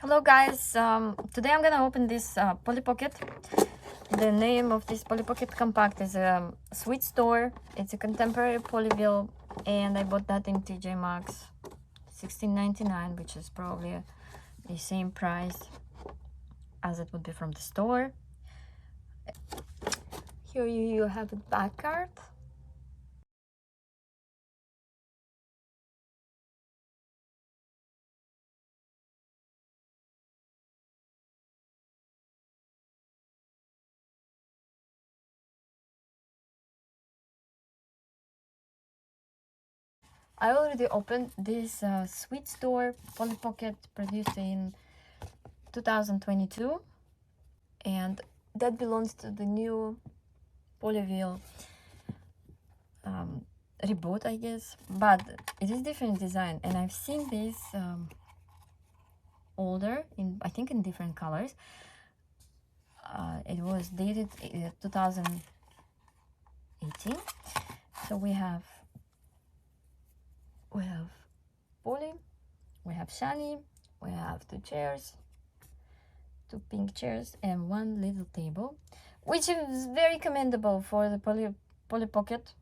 Hello guys, today I'm gonna open this Polly Pocket. The name of this Polly Pocket Compact is Sweet Store. It's a contemporary polyvill, and I bought that in TJ Maxx, $16.99, which is probably the same price as it would be from the store. Here you have a back card. I already opened this Sweet Store Polly Pocket produced in 2022, and that belongs to the new polyvill reboot, I guess, but it is different design, and I've seen this older in, I think, in different colors. It was dated 2018. So we have Polly, we have Shani, we have two pink chairs, and one little table, which is very commendable for the Polly Pocket.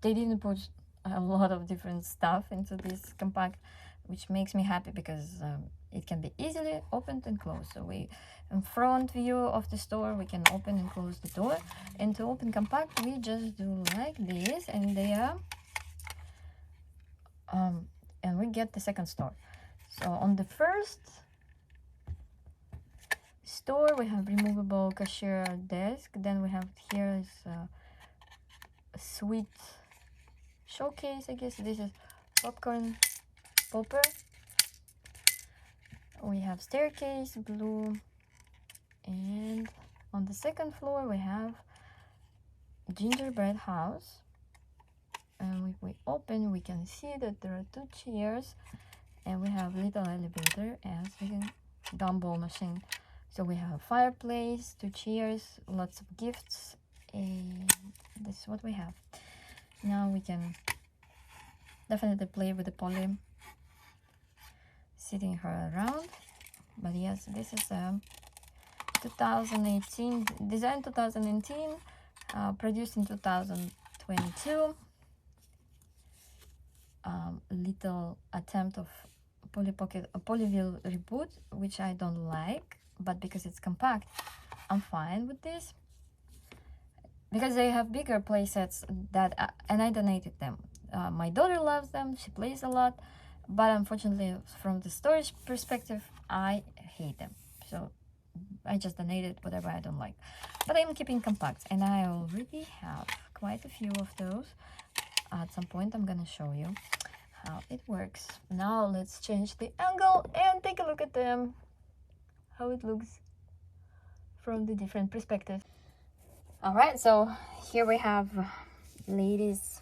They didn't put a lot of different stuff into this compact, which makes me happy because it can be easily opened and closed. So we, in front view of the store, we can open and close the door. And to open compact, we just do like this, and there, and we get the second store. So on the first store, we have removable cashier desk. Then we have here is a sweet showcase, I guess. This is popcorn popper. We have staircase, blue, and on the second floor we have gingerbread house. And if we open, we can see that there are two chairs, and we have little elevator as a gumball machine. So we have fireplace, two chairs, lots of gifts, and this is what we have. Now we can definitely play with the Polly, sitting her around. But yes, this is 2018, designed 2018, produced in 2022. Little attempt of Polly Pocket, a polyvill reboot, which I don't like, but because it's compact, I'm fine with this. Because they have bigger play sets that, and I donated them. My daughter loves them, she plays a lot, but unfortunately, from the storage perspective, I hate them. So I just donated whatever I don't like. But I'm keeping compacts, and I already have quite a few of those. At some point, I'm gonna show you how it works. Now let's change the angle and take a look at them, how it looks from the different perspectives. All right, so here we have ladies,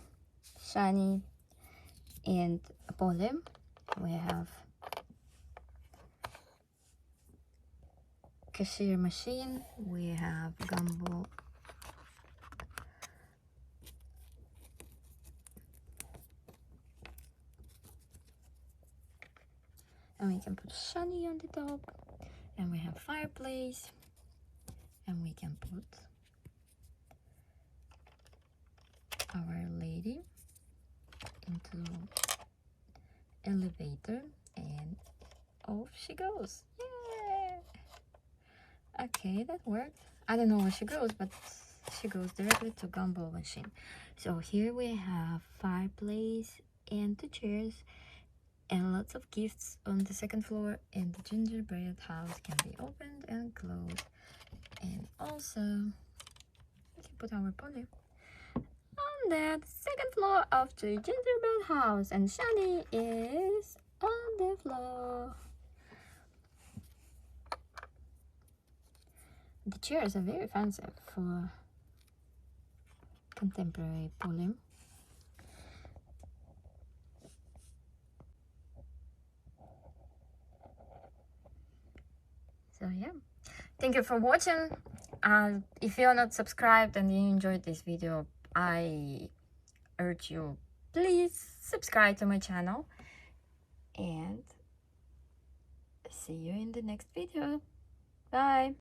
Shani and Polly. We have cashier machine, we have gumball, and we can put Shani on the top, and we have fireplace, and we can put our lady into elevator, and off she goes. Yay! Okay, that worked. I don't know where she goes, but she goes directly to gumball machine. So here we have fireplace and two chairs and lots of gifts on the second floor, and the gingerbread house can be opened and closed. And also we can put our Polly on the second floor of the gingerbread house, and Shani is on the floor. The chairs are very fancy for contemporary Polly. So yeah, thank you for watching. If you're not subscribed and you enjoyed this video, I urge you, please subscribe to my channel, and see you in the next video. Bye.